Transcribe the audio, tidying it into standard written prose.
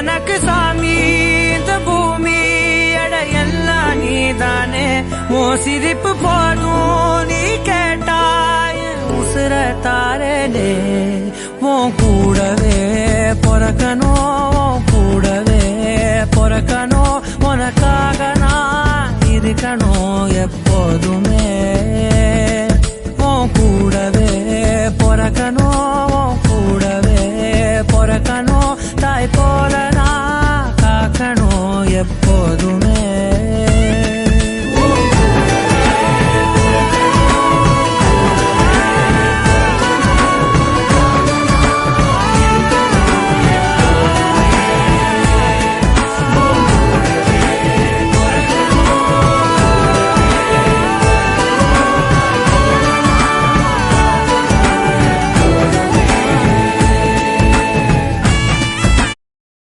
எனக்கு சாமி இந்த பூமி எட எல்லாம் நீதானே ஓ சிரிப்பு போதும் நீ கேட்டாய் உசுர தாரனே உன் கூடவே பொறக்கணும் கூடவே பொறக்கணும் உனக்காக நான் இருக்கணும் எப்போதுமே